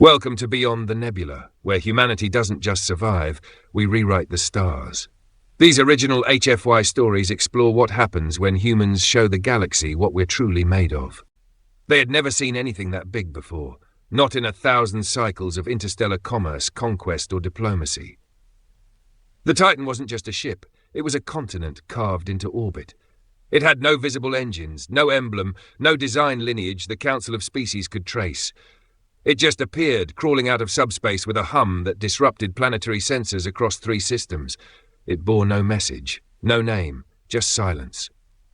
Welcome to Beyond the Nebula, where humanity doesn't just survive, we rewrite the stars. These original HFY stories explore what happens when humans show the galaxy what we're truly made of. They had never seen anything that big before, not in 1,000 cycles of interstellar commerce, conquest, or diplomacy. The Titan wasn't just a ship, it was a continent carved into orbit. It had no visible engines, no emblem, no design lineage the Council of Species could trace. It just appeared, crawling out of subspace with a hum that disrupted planetary sensors across 3 systems. It bore no message, no name, just silence.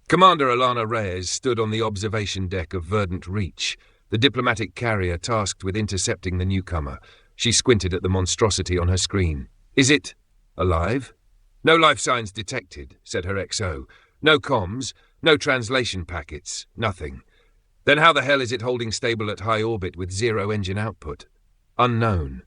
Commander Alana Reyes stood on the observation deck of Verdant Reach, the diplomatic carrier tasked with intercepting the newcomer. She squinted at the monstrosity on her screen. "Is it alive?" "No life signs detected," said her XO. "No comms, no translation packets, nothing." "Then how the hell is it holding stable at high orbit with 0 engine output?" "Unknown."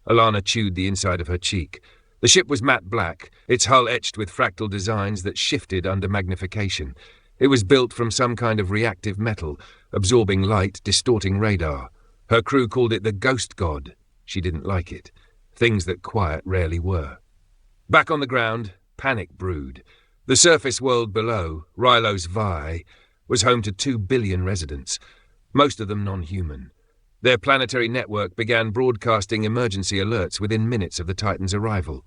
Alana chewed the inside of her cheek. The ship was matte black, its hull etched with fractal designs that shifted under magnification. It was built from some kind of reactive metal, absorbing light, distorting radar. Her crew called it the Ghost God. She didn't like it. Things that quiet rarely were. Back on the ground, panic brewed. The surface world below, Rylos Vi, was home to 2 billion residents, most of them non-human. Their planetary network began broadcasting emergency alerts within minutes of the Titan's arrival.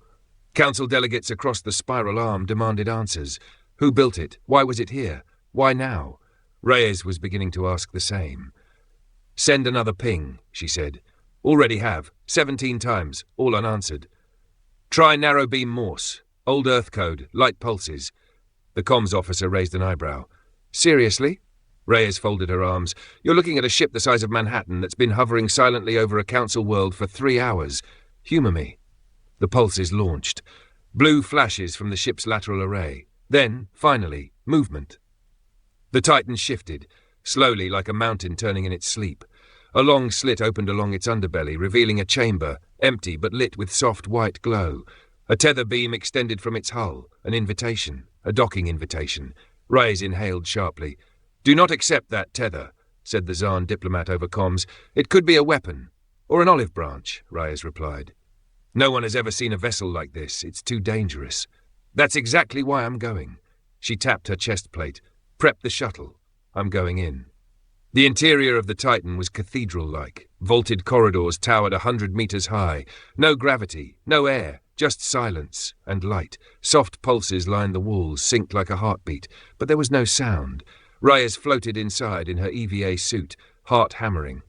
Council delegates across the spiral arm demanded answers. Who built it? Why was it here? Why now? Reyes was beginning to ask the same. "Send another ping," she said. "Already have. 17 times, all unanswered." "Try narrow beam Morse. Old Earth code, light pulses." The comms officer raised an eyebrow. "Seriously?" Reyes folded her arms. "You're looking at a ship the size of Manhattan that's been hovering silently over a council world for 3 hours. Humour me." The pulses launched. Blue flashes from the ship's lateral array. Then, finally, movement. The Titan shifted, slowly like a mountain turning in its sleep. A long slit opened along its underbelly, revealing a chamber, empty but lit with soft white glow. A tether beam extended from its hull, an invitation, a docking invitation. Reyes inhaled sharply. "Do not accept that tether," said the Zarn diplomat over comms. "It could be a weapon. Or an olive branch," Reyes replied. "No one has ever seen a vessel like this. It's too dangerous." "That's exactly why I'm going." She tapped her chest plate. "Prep the shuttle. I'm going in." The interior of the Titan was cathedral-like. Vaulted corridors towered 100 meters high. No gravity, no air. Just silence and light. Soft pulses lined the walls, synced like a heartbeat, but there was no sound. Reyes floated inside in her EVA suit, heart hammering.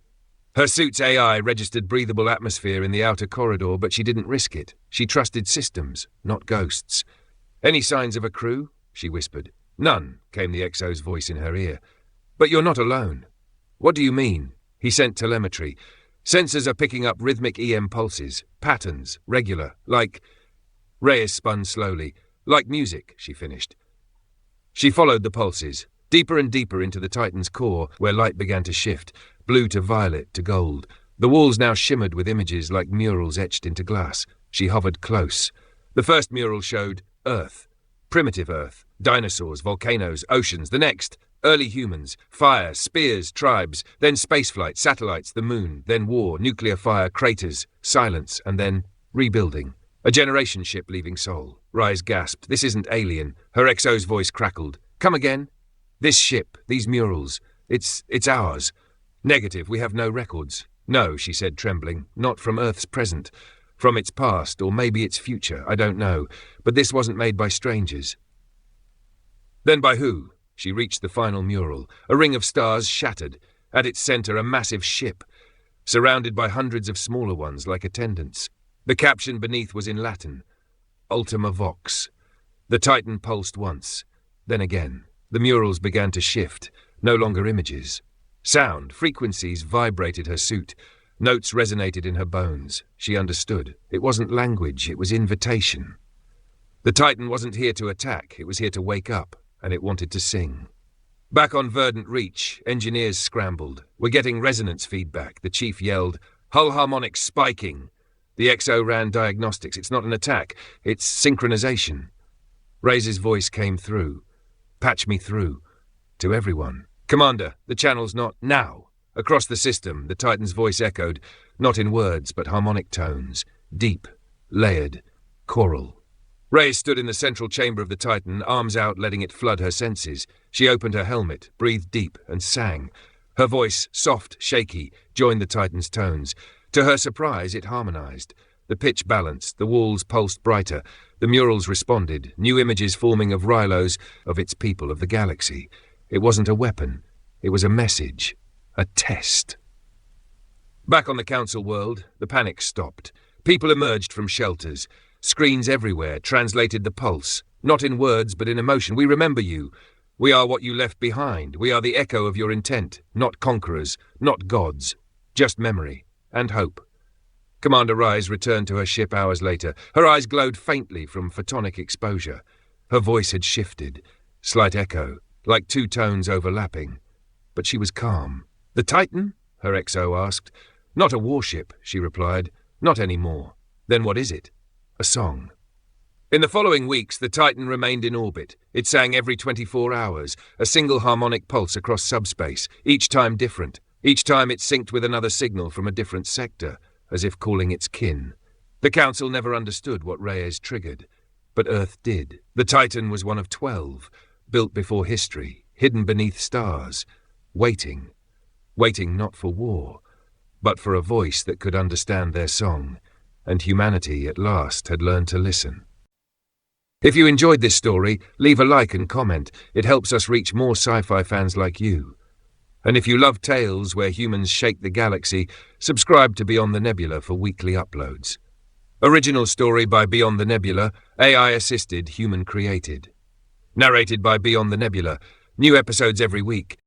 Her suit's AI registered breathable atmosphere in the outer corridor, but she didn't risk it. She trusted systems, not ghosts. "Any signs of a crew?" she whispered. "None," came the XO's voice in her ear. "But you're not alone." "What do you mean?" He sent telemetry. "Sensors are picking up rhythmic EM pulses, patterns, regular, like..." Reyes spun slowly. "Like music," she finished. She followed the pulses, deeper and deeper into the Titan's core, where light began to shift, blue to violet to gold. The walls now shimmered with images like murals etched into glass. She hovered close. The first mural showed Earth, primitive Earth, dinosaurs, volcanoes, oceans. The next, early humans, fire, spears, tribes, then spaceflight, satellites, the moon, then war, nuclear fire, craters, silence, and then rebuilding. A generation ship leaving Sol. Reyes gasped. "This isn't alien." Her XO's voice crackled. "Come again?" "This ship, these murals, it's ours." "Negative, we have no records." "No," she said, trembling. "Not from Earth's present. From its past, or maybe its future, I don't know. But this wasn't made by strangers." "Then by who?" She reached the final mural. A ring of stars shattered. At its center, a massive ship, surrounded by hundreds of smaller ones like attendants. The caption beneath was in Latin. Ultima Vox. The Titan pulsed once. Then again. The murals began to shift. No longer images. Sound, frequencies vibrated her suit. Notes resonated in her bones. She understood. It wasn't language, it was invitation. The Titan wasn't here to attack, it was here to wake up. And it wanted to sing. Back on Verdant Reach, engineers scrambled. "We're getting resonance feedback," the chief yelled. "Hull harmonics spiking." The XO ran diagnostics. "It's not an attack, it's synchronization." Reyes' voice came through. "Patch me through." To everyone. "Commander, the channel's not..." "Now!" Across the system, the Titan's voice echoed. not in words but harmonic tones, deep, layered, choral. Reyes stood in the central chamber of the Titan, arms out, letting it flood her senses. She opened her helmet, breathed deep, and sang. Her voice, soft, shaky, joined the Titan's tones. To her surprise, it harmonized. The pitch balanced, the walls pulsed brighter, the murals responded, new images forming of Rylos, of its people, of the galaxy. It wasn't a weapon. It was a message. A test. Back on the Council world, the panic stopped. People emerged from shelters. Screens everywhere translated the pulse. Not in words, but in emotion. We remember you. We are what you left behind. We are the echo of your intent. Not conquerors, not gods. Just memory and hope. Commander Rise returned to her ship hours later. Her eyes glowed faintly from photonic exposure. Her voice had shifted. Slight echo, like two tones overlapping. But she was calm. The Titan? Her XO asked. Not a warship, she replied. Not anymore. Then what is it? A song. In the following weeks, the Titan remained in orbit. It sang every 24 hours, a single harmonic pulse across subspace, each time different. Each time it synced with another signal from a different sector, as if calling its kin. The Council never understood what Reyes triggered, but Earth did. The Titan was one of 12, built before history, hidden beneath stars, waiting not for war, but for a voice that could understand their song, and humanity at last had learned to listen. If you enjoyed this story, leave a like and comment. It helps us reach more sci-fi fans like you. And if you love tales where humans shake the galaxy, subscribe to Beyond the Nebula for weekly uploads. Original story by Beyond the Nebula, AI-assisted, human-created. Narrated by Beyond the Nebula. New episodes every week.